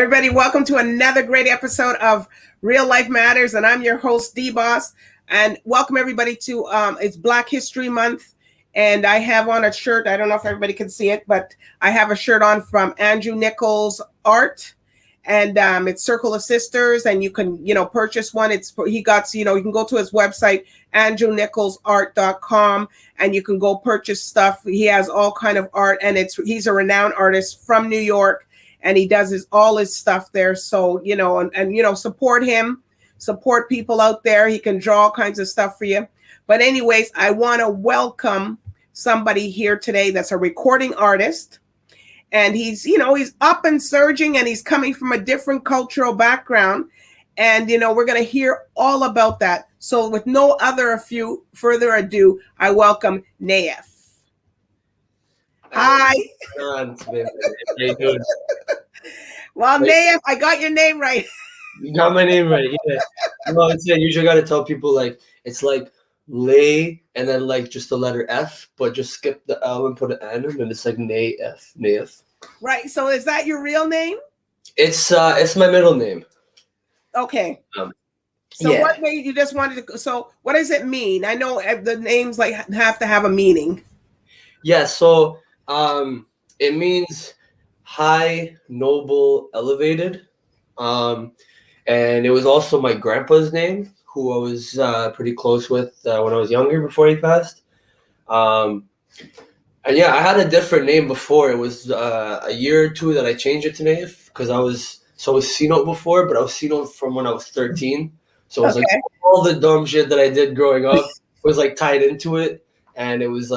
Everybody, welcome to another great episode of Real Life Matters, and I'm your host, DBoss. And welcome everybody to it's Black History Month, and I have on a shirt. I don't know if everybody can see it, but I have a shirt on from Andrew Nichols Art, and it's Circle of Sisters, and you can purchase one. You can go to his website andrewnicholsart.com, and you can go purchase stuff. He has all kind of art, and he's a renowned artist from New York. And he does all his stuff there. So, support him, support people out there. He can draw all kinds of stuff for you. But anyways, I want to welcome somebody here today that's a recording artist. And he's up and surging, and he's coming from a different cultural background. And, we're going to hear all about that. So with no further ado, I welcome Nayef. Hi. How you doing? Well, Nayef, I got your name right. You got my name right, yeah. I usually got to tell people it's like lay and then just the letter F, but just skip the L and put an N, and then it's like Nayef. Right. So is that your real name? It's my middle name. Okay. What made you just wanted to? So what does it mean? I know the names have to have a meaning. Yeah. So it means high, noble, elevated. And it was also my grandpa's name, who I was pretty close with when I was younger before he passed. And yeah, I had a different name before. It was a year or two that I changed it to Nayef, because I was C-Note before, but I was C-Note from when I was 13. So it was all the dumb shit that I did growing up was tied into it. And it was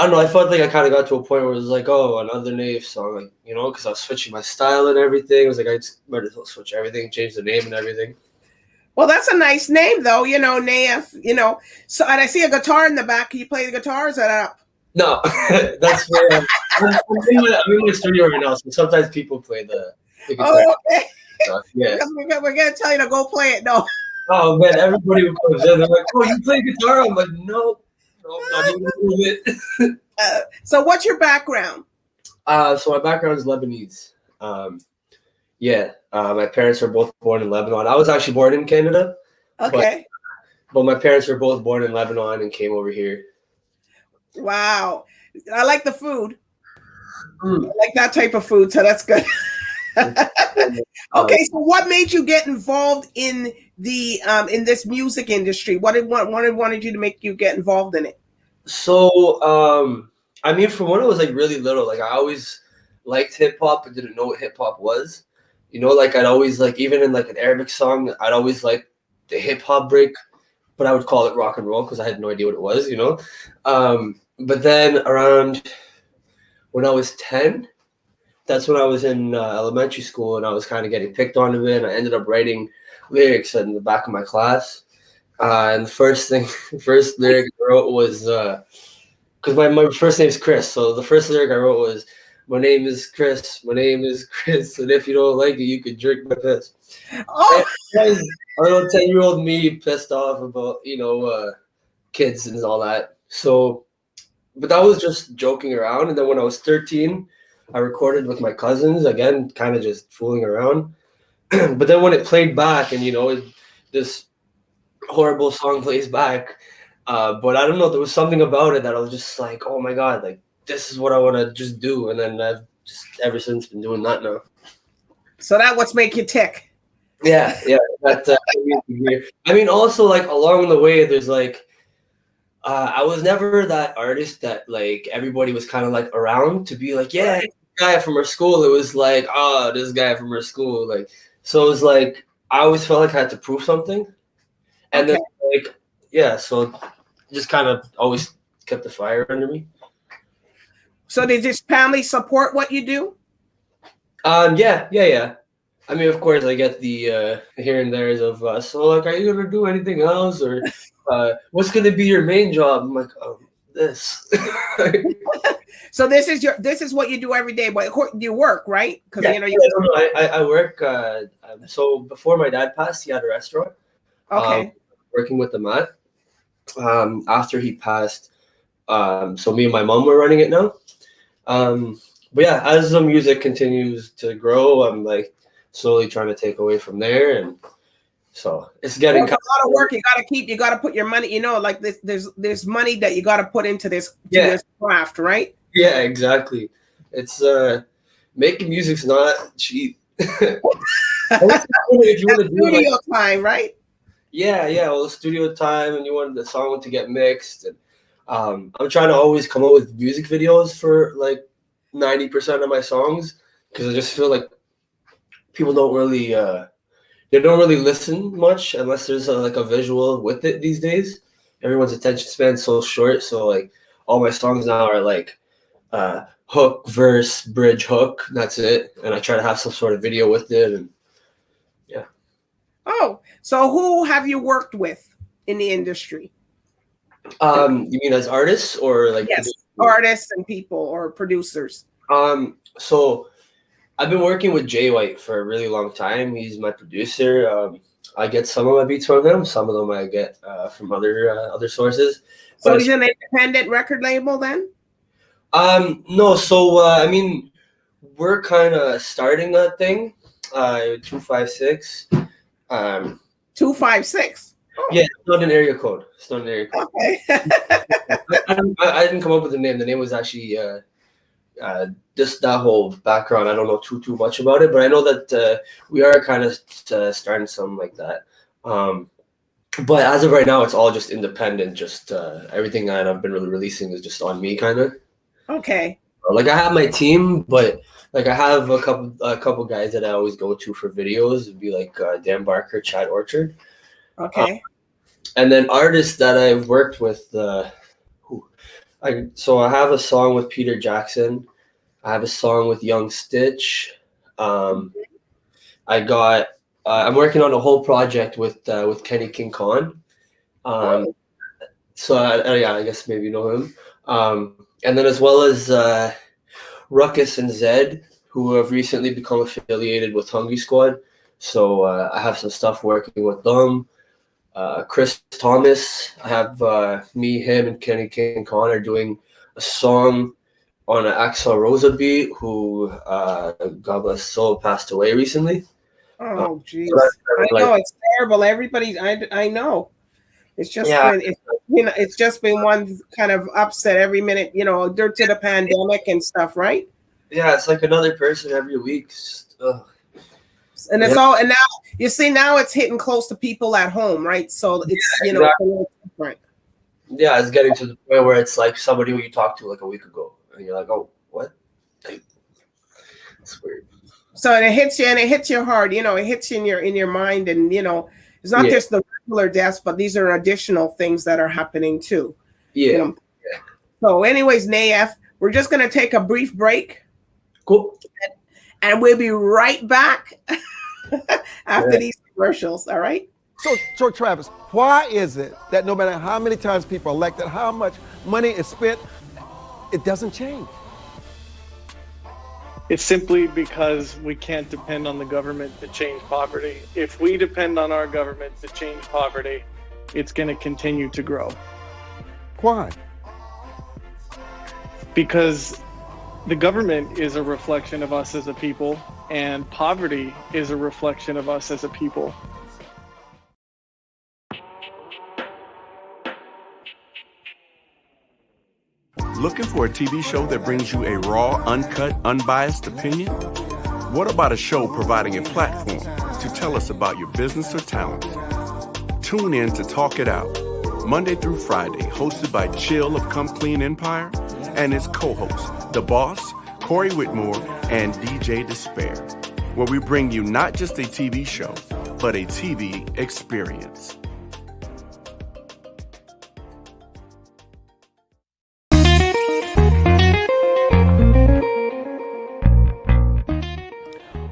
I don't know, I felt like I kind of got to a point where it was another Nayef song, because I was switching my style and everything. It was I just might as well switch everything, change the name and everything. Well, that's a nice name, though, Nayef, So, and I see a guitar in the back. Can you play the guitar? Is that up? No, that's where I'm in my studio right now, so sometimes people play the guitar. Oh, okay. Yeah. We're going to tell you to go play it, no. Oh, man, everybody comes in. They're like, oh, you play guitar? I'm like, no. I'm not even doing it. So what's your background? So my background is Lebanese. My parents were both born in Lebanon. I was actually born in Canada. Okay. But my parents were both born in Lebanon and came over here. Wow. I like the food. I like that type of food, so that's good. Okay, so what made you get involved in the in this music industry? What wanted you to make you get involved in it? So from when I was really little, I always liked hip hop but didn't know what hip hop was. I'd always even in an Arabic song, I'd always like the hip hop break, but I would call it rock and roll because I had no idea what it was, But then around when I was 10, that's when I was in elementary school, and I was kind of getting picked on a bit, and I ended up writing lyrics in the back of my class. And the first lyric I wrote was, because my first name is Chris, so the first lyric I wrote was, my name is Chris, and if you don't like it, you could drink my piss. Oh! A little 10-year-old me pissed off about, kids and all that. So, but that was just joking around. And then when I was 13, I recorded with my cousins, again, kind of just fooling around. But then when it played back and, this horrible song plays back, but I don't know, there was something about it that I was just like, oh my God, this is what I want to just do. And then I've just ever since been doing that now. So that what's make you tick. Yeah. That, also along the way, there's I was never that artist that everybody was kind of around to be yeah, this guy from our school. It was this guy from our school. So it was I always felt I had to prove something. And then so just kind of always kept the fire under me. So did your family support what you do? Yeah. Of course I get the here and there's of so are you gonna do anything else, or what's gonna be your main job? I'm like, oh, this. So this is what you do every day, but you work, right? Because I work. So before my dad passed, he had a restaurant. Okay. Working with the mat. After he passed, so me and my mom were running it now. But yeah, as the music continues to grow, I'm like slowly trying to take away from there, and so it's getting a lot of work. You got to put your money. You know, like there's money that you got to put into this craft, right? Yeah, exactly. It's making music's not cheap. If you want to do studio time, right? Yeah. Well, the studio time, and you want the song to get mixed, and I'm trying to always come up with music videos for like 90% of my songs, because I just feel like people don't really they don't really listen much unless there's like a visual with it these days. Everyone's attention span's so short, so like all my songs now are like hook, verse, bridge, hook. That's it, and I try to have some sort of video with it, and yeah. Oh, so who have you worked with in the industry? You mean as artists or like artists and people or producers? So I've been working with Jay White for a really long time. He's my producer. I get some of my beats from him. Some of them I get from other sources. So he's an independent record label then? No. So I mean, we're kind of starting that thing. 256. 256. Oh. Yeah, it's not an area code. It's not an area code. Okay. I didn't come up with the name. The name was actually just that whole background. I don't know too much about it, but I know that we are kind of starting something like that. But as of right now, it's all just independent. Just everything that I've been really releasing is just on me, kind of. Okay. Like I have my team, but like I have a couple guys that I always go to for videos. It'd be like Dan Barker, Chad Orchard. Okay. And then artists that I've worked with. So I have a song with Peter Jackson. I have a song with Young Stitch. I'm working on a whole project with Kenny King Khan. So I guess maybe you know him. And then as well as Ruckus and Zed, who have recently become affiliated with Hungry Squad. So I have some stuff working with them. Chris Thomas, I have me, him, and Kenny King Khan are doing a song on an Axel Rosa beat, who God bless his soul, passed away recently. Oh, jeez. I know it's terrible. Everybody, I know. It's just it's just been one kind of upset every minute, due to the pandemic and stuff, right? Yeah, it's like another person every week. And it's all, and now you see, now it's hitting close to people at home, right? So it's exactly. It's a little different. Yeah, it's getting to the point where it's like somebody who you talked to like a week ago, and you're like, oh, what? It's weird. So and it hits you hard, it hits you in your mind, and it's not just the regular deaths, but these are additional things that are happening too. Yeah. So anyways, Nayef, we're just going to take a brief break. Cool. And we'll be right back after these commercials, all right? So Travis, why is it that no matter how many times people are elected, how much money is spent, it doesn't change? It's simply because we can't depend on the government to change poverty. If we depend on our government to change poverty, it's going to continue to grow. Why? Because the government is a reflection of us as a people, and poverty is a reflection of us as a people. Looking for a TV show that brings you a raw, uncut, unbiased opinion? What about a show providing a platform to tell us about your business or talent? Tune in to Talk It Out, Monday through Friday, hosted by Chill of Come Clean Empire and his co-hosts, DBoss, Corey Whitmore, and DJ Despair, where we bring you not just a TV show, but a TV experience.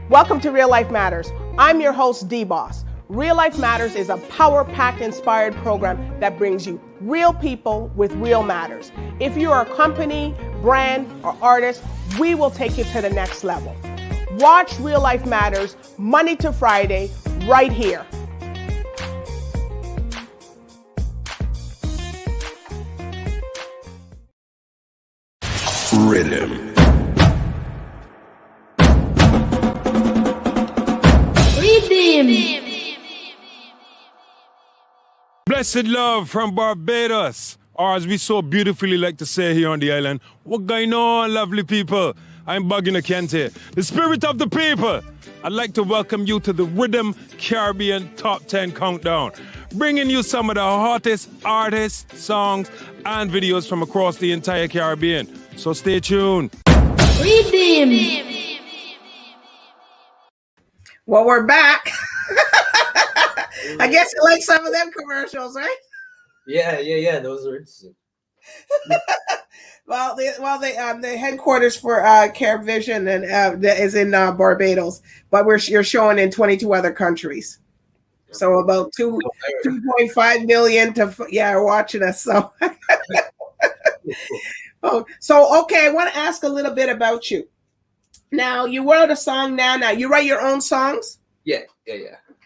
Welcome to Real Life Matters. I'm your host, DBoss. Real Life Matters is a power-packed, inspired program that brings you real people with real matters. If you are a company, brand, or artist, we will take you to the next level. Watch Real Life Matters Monday to Friday right here. Rhythm. Blessed love from Barbados, or as we so beautifully like to say here on the island, what going on, lovely people? I'm Bugging Kente, the spirit of the people. I'd like to welcome you to the Rhythm Caribbean Top 10 Countdown, bringing you some of the hottest artists, songs, and videos from across the entire Caribbean. So stay tuned. Rhythm. Well, we're back. I guess you like some of them commercials, right? Yeah. Those are interesting. The headquarters for CaribVision and is in Barbados, but you're showing in 22 other countries. So about 2.5 million are watching us. So, okay, I want to ask a little bit about you. Now, you wrote a song, Nana. You write your own songs? Yeah.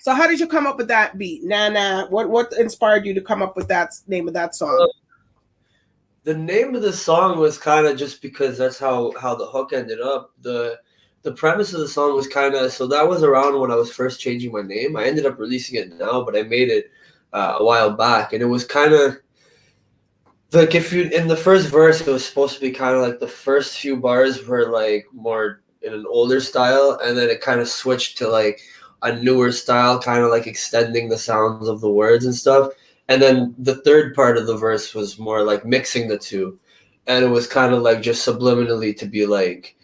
So how did you come up with that beat, Nana? What inspired you to come up with that name of that song? The name of the song was kind of just because that's how the hook ended up. The premise of the song was kind of, so that was around when I was first changing my name. I ended up releasing it now, but I made it a while back, and it was kind of like, if you, in the first verse, it was supposed to be kind of like the first few bars were like more in an older style, and then it kind of switched to like a newer style, kind of like extending the sounds of the words and stuff. And then the third part of the verse was more like mixing the two. And it was kind of like just subliminally to be like,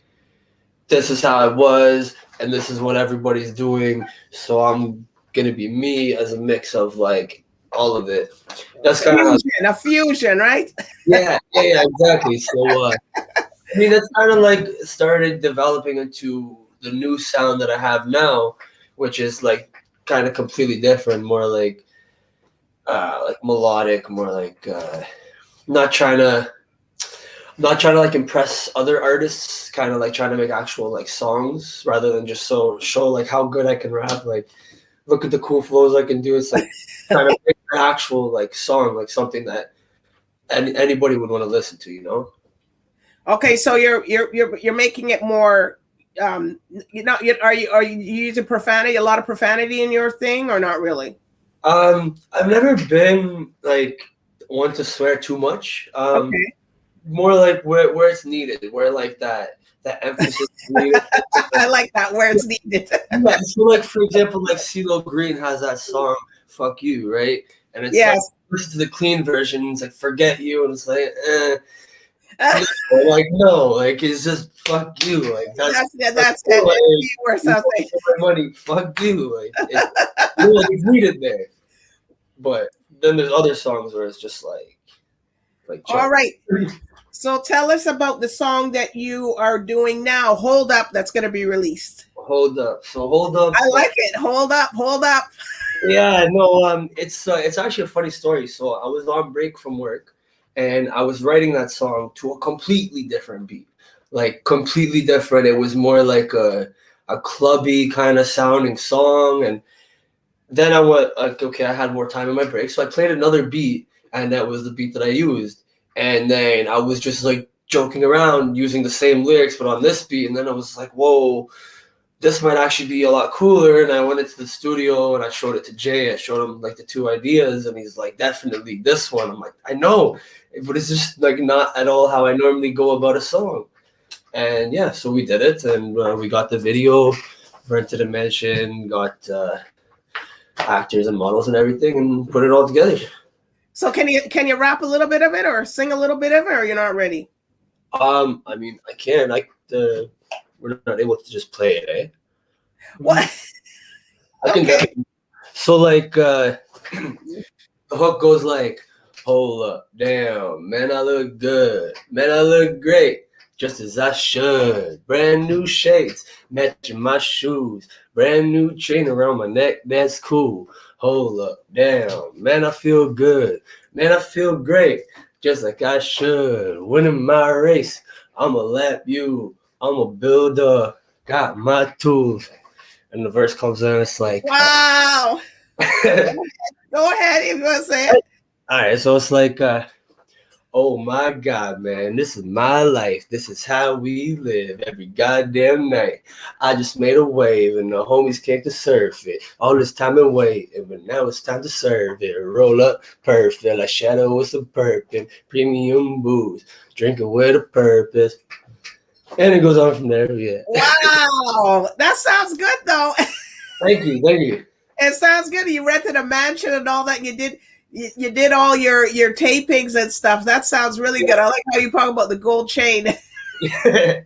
this is how I was, and this is what everybody's doing. So I'm going to be me as a mix of like all of it. That's kind of a fusion, right? Yeah, exactly. So, I mean, that's kind of like started developing into the new sound that I have now, which is like kind of completely different, more like melodic, more like not trying to like impress other artists, kind of like trying to make actual like songs rather than just show like how good I can rap. Like, look at the cool flows I can do. It's like kind of make an actual like song, like something that anybody would want to listen to, you know? Okay, so you're making it more. Are you using profanity? A lot of profanity in your thing, or not really? I've never been like one to swear too much. Okay. More like where it's needed, where like that emphasis is needed. I like that, where it's needed. Yeah, so like, for example, like CeeLo Green has that song "Fuck You," right? And it's yes. like, listen to the clean version. It's like "Forget You," and it's like, like no, like it's just "fuck you." Like that's cool. Like, or something. Money, fuck you. Like it's needed there. But then there's other songs where it's just like. All right. So tell us about the song that you are doing now, "Hold Up," that's going to be released. Hold Up. So Hold Up. I like it. Hold up. Yeah, no, it's actually a funny story. So I was on break from work, and I was writing that song to a completely different beat, like completely different. It was more like a clubby kind of sounding song, and then I went like, okay, I had more time in my break, so I played another beat, and that was the beat that I used. And then I was just like joking around using the same lyrics, but on this beat. And then I was like, whoa, this might actually be a lot cooler. And I went into the studio and I showed it to Jay. I showed him like the two ideas, and he's like, definitely this one. I'm like, I know, but it's just like not at all how I normally go about a song. And yeah, so we did it, and we got the video, rented a mansion, got actors and models and everything, and put it all together. So can you rap a little bit of it, or sing a little bit of it, or you're not ready? I mean, I can. We're not able to just play it, eh? What? I can. Okay. So like, the hook goes like, "Hold up, damn, man, I look good, man, I look great, just as I should. Brand new shades, matching my shoes, brand new chain around my neck, that's cool. Hold up, damn, man, I feel good, man, I feel great, just like I should. Winning my race, I'ma lap you, I'ma build up, got my tools." And the verse comes in, it's like, wow. Go ahead if you want to say it. All right, so it's like, Oh my God, man, this is my life. This is how we live every goddamn night. I just made a wave and the homies came to surf it. All this time and waiting, but now it's time to serve it. Roll up perfect, like shadow with some purpose. Premium booze, drinking with a purpose. And it goes on from there, yeah. Wow, that sounds good though. Thank you. It sounds good. You rented a mansion and all that. You did all your tapings and stuff. That sounds really good. I like how you talk about the gold chain. Yeah.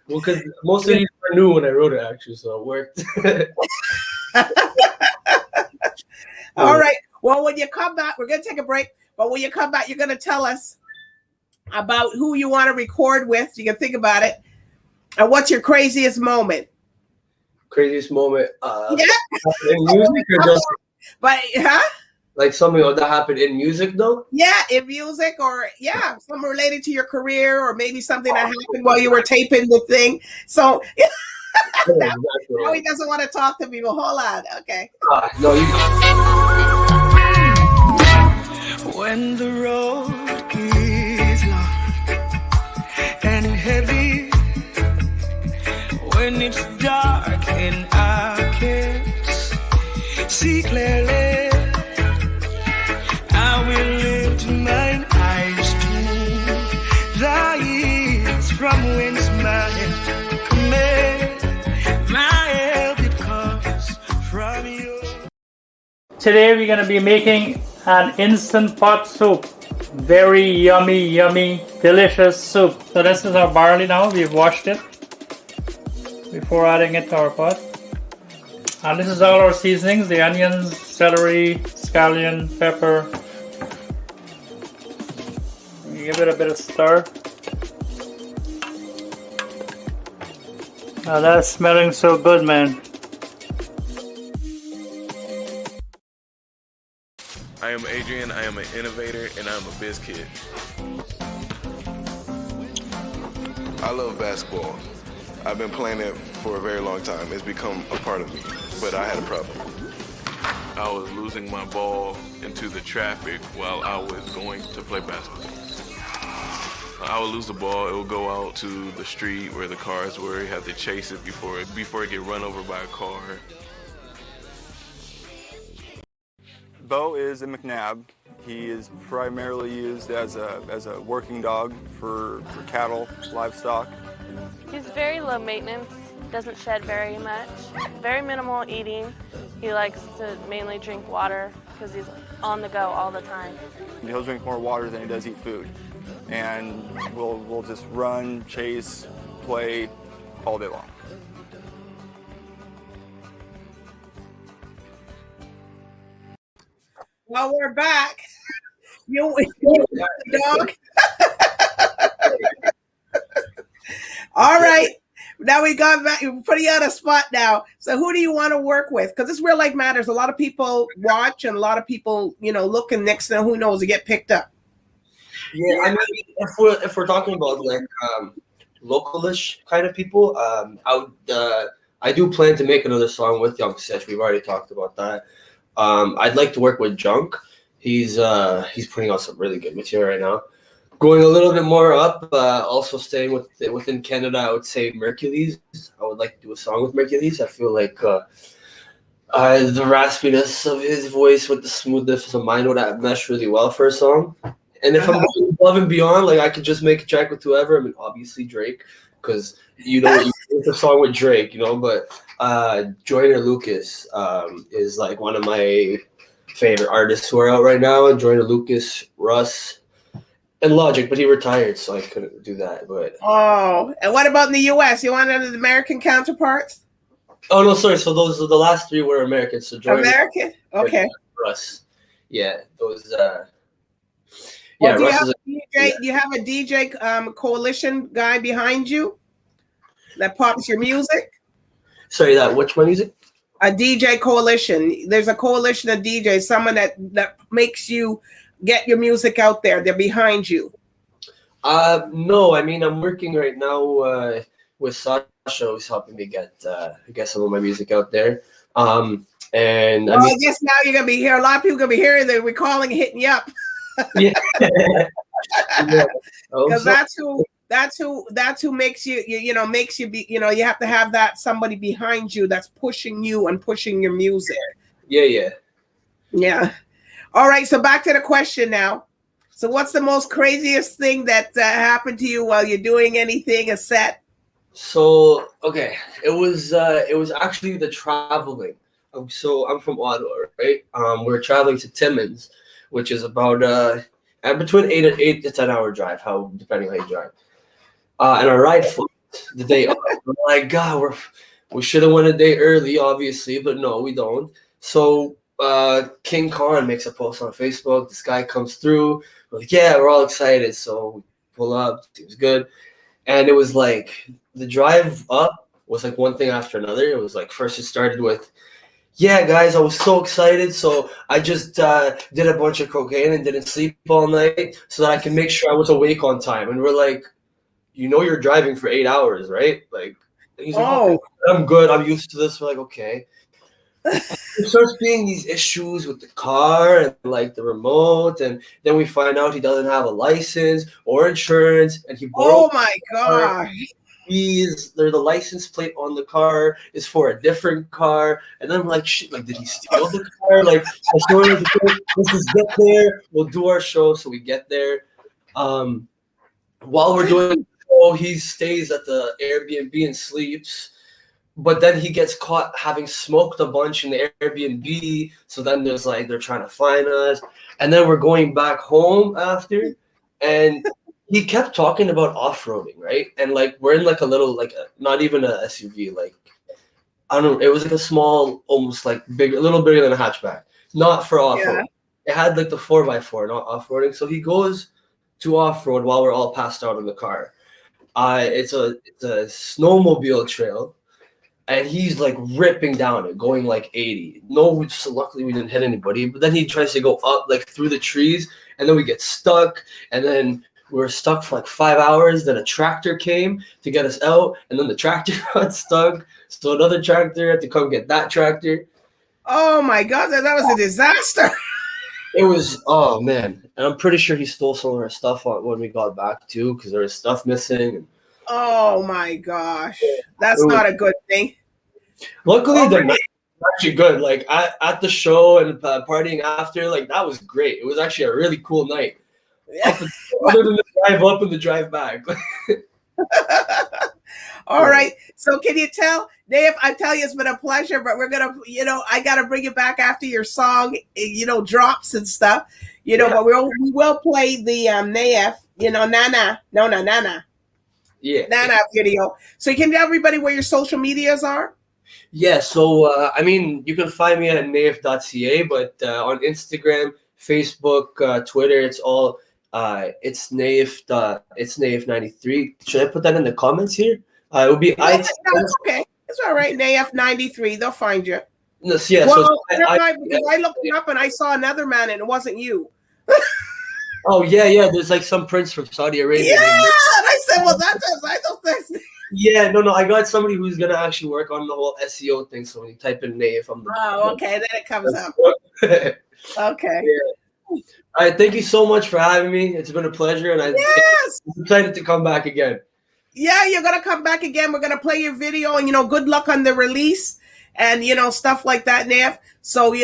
Well, because most of these I knew when I wrote it, actually, so it worked. All right. Well, when you come back, we're gonna take a break. But when you come back, you're gonna tell us about who you want to record with. You can think about it. And what's your craziest moment? Craziest moment? Yeah. In music or just But like something that happened in music though? Yeah, in music or something related to your career or maybe something that happened while you were taping the thing. So now he doesn't want to talk to people. Hold on. Okay. No, you. When the road is long and heavy, when it's dark and I can't see clearly, I will lift mine eyes to the hills from whence my help cometh. My help it comes from you. Today we're going to be making an instant pot soup. Very yummy, delicious soup. So this is our barley now. We've washed it before adding it to our pot. And this is all our seasonings, the onions, celery, scallion, pepper. Give it a bit of stir. Now that's smelling so good, man. I am Adrian, I am an innovator, and I'm a biz kid. I love basketball. I've been playing it for a very long time. It's become a part of me, but I had a problem. I was losing my ball into the traffic while I was going to play basketball. I would lose the ball, it would go out to the street where the cars were. You have to chase it before it get run over by a car. Bo is a McNab. He is primarily used as a working dog for cattle, livestock. He's very low maintenance, doesn't shed very much, very minimal eating. He likes to mainly drink water because he's on the go all the time. He'll drink more water than he does eat food. And we'll just run, chase, play all day long. Well, we're back. You dog. All right. Now we got back. We're putting you on a spot now. So who do you want to work with? Because this real life matters. A lot of people watch and a lot of people, look, and next thing who knows, they get picked up. Yeah, I mean, if we're talking about like localish kind of people, I do plan to make another song with Young Sesh. We've already talked about that. I'd like to work with Junk. He's putting out some really good material right now. Going a little bit more up, also staying within Canada, I would say Mercules. I would like to do a song with Mercules. I feel like the raspiness of his voice with the smoothness of mine would mesh really well for a song. And if I'm going above and beyond, like I could just make a track with whoever. I mean, obviously Drake, because it's a song with Drake, But Joyner Lucas is like one of my favorite artists who are out right now. And Joyner Lucas, Russ, and Logic, but he retired, so I couldn't do that. But and what about in the U.S.? You want any of the American counterparts? Oh no, sorry. So those the last three were Americans. So Joyner, American, okay. Russ, yeah, those. Well, do you have a DJ coalition guy behind you that pops your music? Sorry, which one music? A DJ coalition. There's a coalition of DJs, someone that makes you get your music out there. They're behind you. No, I mean I'm working right now with Sasha, who's helping me get some of my music out there. And I guess now you're gonna be here. A lot of people are gonna be hearing that we're calling, hitting you up. Yeah. Because that's who makes you makes you be, you have to have that somebody behind you that's pushing you and pushing your music. Yeah. All right, so back to the question now. So what's the most craziest thing that happened to you while you're doing anything, a set? So okay, it was actually the traveling. So I'm from Ottawa, right? We're traveling to Timmins, which is about between 8 to 10 hour drive, depending how you drive. And our ride flight the day of. I'm like, God, we should have went a day early, obviously, but no, we don't. So King Khan makes a post on Facebook. This guy comes through. We're like, yeah, we're all excited. So we pull up. It was good. And it was like the drive up was like one thing after another. It was like first it started with, yeah, guys, I was so excited. So I just did a bunch of cocaine and didn't sleep all night so that I can make sure I was awake on time. And we're like, you're driving for 8 hours, right? Like, he's like, oh, I'm good. I'm used to this. We're like, okay. There starts being these issues with the car and like the remote, and then we find out he doesn't have a license or insurance, and he borrowed. Oh my God! The license plate on the car is for a different car, and then I'm like, shit, like, did he steal the car? Like, let's just get there. We'll do our show, so we get there. While we're doing the show, he stays at the Airbnb and sleeps. But then he gets caught having smoked a bunch in the Airbnb. So then there's like, they're trying to find us. And then we're going back home after. And he kept talking about off-roading, right? And like, we're in like a little, like, not even a SUV. Like, I don't know. It was like a small, almost like big, a little bigger than a hatchback. Not for off-road. Yeah. It had like the 4x4, not off-roading. So he goes to off-road while we're all passed out in the car. It's a snowmobile trail. And he's like ripping down it, going like 80. No, so luckily we didn't hit anybody. But then he tries to go up like through the trees, and then we get stuck. And then we were stuck for like 5 hours. Then a tractor came to get us out, and then the tractor got stuck. So another tractor had to come get that tractor. Oh my God, that was a disaster. It was, oh man. And I'm pretty sure he stole some of our stuff when we got back too, because there was stuff missing. Oh my gosh, that's not a good thing. Luckily, the night was actually good. Like at the show and partying after, like that was great. It was actually a really cool night. Other than the drive up and the drive back. All right. So can you tell, Nayef? I tell you, it's been a pleasure. But we're gonna, I gotta bring it back after your song, drops and stuff. But we will play the Nayef, Nana. Yeah. Nana video. So you can tell everybody where your social medias are? Yeah, so you can find me at nayef.ca, but on Instagram, Facebook, Twitter, it's all it's Nayef 93. Should I put that in the comments here? It would be no, it's okay. It's all right. Nayef 93. They'll find you. No, yeah, because I looked it up and I saw another man and it wasn't you. Oh yeah. There's like some prince from Saudi Arabia. Yeah, and I said, well, that's. Yeah, no, I got somebody who's gonna actually work on the whole SEO thing. So when you type in Nayef, okay, then it comes up. Okay. Yeah. All right, thank you so much for having me. It's been a pleasure, and I'm excited to come back again. Yeah, you're gonna come back again. We're gonna play your video, and good luck on the release, and stuff like that, Nayef. So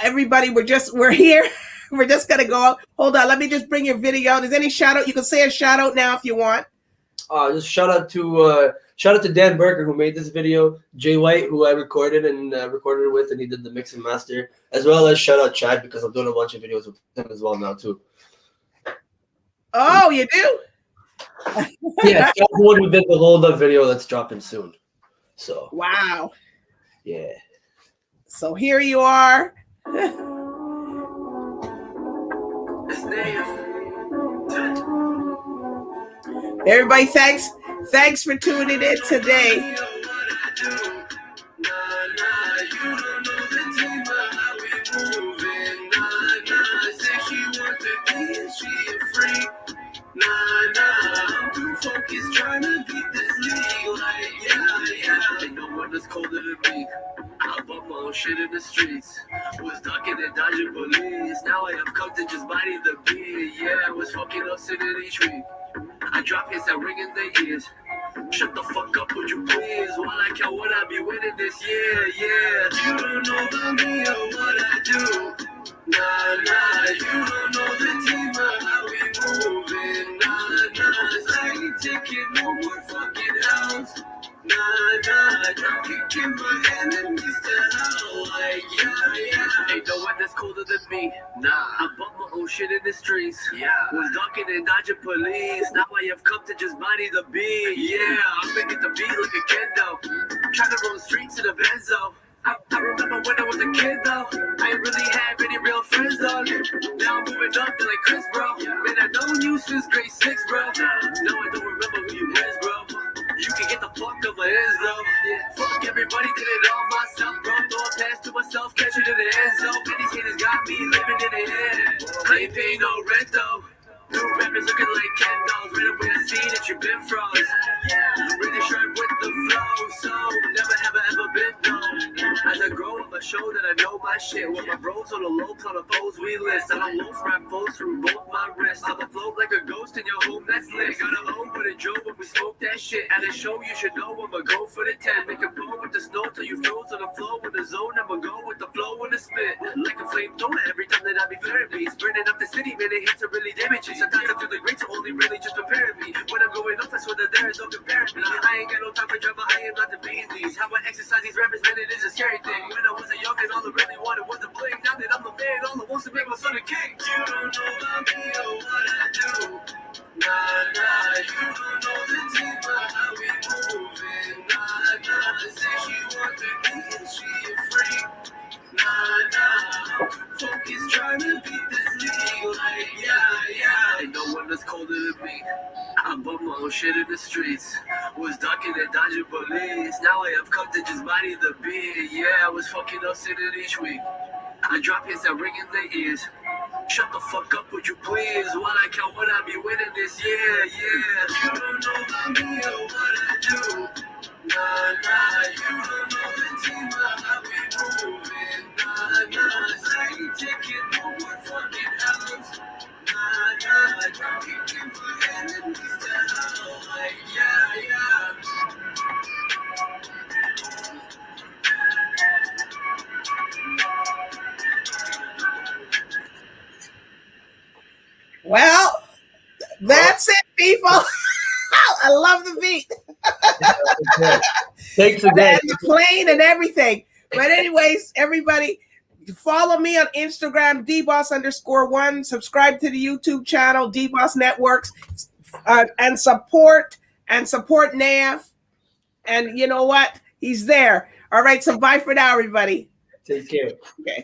everybody, we're here. We're just gonna go out. Hold on, let me just bring your video out. Is there any shout out? You can say a shout out now if you want. Just shout out to Dan Berger, who made this video, Jay White, who I recorded with, and he did the mix and master, as well as shout out Chad, because I'm doing a bunch of videos with him as well now too. Oh, you do? Yeah, Chad's the one who did the hold up video that's dropping soon. So wow. Yeah. So here you are. Everybody, thanks for tuning in today. I'm too focused trying to beat this league. Like, yeah, ain't no one that's colder than me. I bump my own shit in the streets. Was ducking and dodging police. Now Now I have come to just body the beat. Yeah, I was fucking up sitting each week. I drop hits that ring in the ears. Shut the fuck up, would you please? While I count what I be winning this year, yeah. You don't know about me or what I do. Nah, you don't know the team or how we moving. Nah, I ain't taking no more fucking L's. Nah, drop kicking my enemies to hell. Like, yeah. Ain't no one that's colder than me. Nah, I bought my own shit in the streets. Yeah, was ducking and dodging police. Now I have come to just body the beat. Yeah, I'm making the beat like a kendo. Trying to roll the streets in a Benzo. I remember when I was a kid though. I ain't really had any real friends though. Now I'm moving up to like Chris, bro. Man, I known you since grade 6, bro. Now I don't remember who you is, bro. You can get the fuck up my ends though. Yeah, fuck everybody, did it all myself, bro. Throw a pass to myself, catch it in the end zone. And these haters got me living in the head. I ain't paying no rent though. New rappers looking like Ken dolls. Right away I see that you been froze. Really sharp with the flow, so never have I ever been known. As I grow, I'ma show that I know my shit. With my bros on the low, on the foes we list. I don't loaf rap foes through both my wrists. I'ma float like a ghost in your home, that's lit. Got a home with a Joe when we smoke that shit. At a show, you should know I'ma go for the 10. Make a blow with the snow till you froze on the flow. In the zone, I'ma go with the flow and the spit. Like a flamethrower every time that I be flaring beats. Burning up the city, man, it hits are really damaging. Sometimes I feel the greats are only really just preparing me. When I'm going off, I swear that there is no comparing me. I ain't got no time for drama, I am not debating these. How I exercise these rappers, man, it is a scary thing. When I was a young and all I really wanted was a bling. Now that I'm the man, all I want to make my son a king. You don't know about me or what I do. Nah, you don't know the team or how we moving. Nah, say she want the beat and she a freak. Nah, focus trying to beat this league. Like, yeah. Ain't no one that's colder than me. I bought my own shit in the streets. Was ducking and dodging police. Now I have come to just body the beat. Yeah, I was fucking up sitting each week. I drop hits that ring in the ears. Shut the fuck up, would you please? While I count what I be winning this year, yeah. You don't know about me or what I do. Nah, you don't know the team or how we moving. Nah, I ain't taking no more fucking L's. Nah, drop kicking my enemies to hell. Like, yeah. Well, that's it, people. I love the beat. Thanks again. And the plane and everything. But anyways, everybody, follow me on Instagram, DBoss_1. Subscribe to the YouTube channel, DBoss Networks, and support Nayef. And you know what? He's there. All right. So bye for now, everybody. Take care. Okay.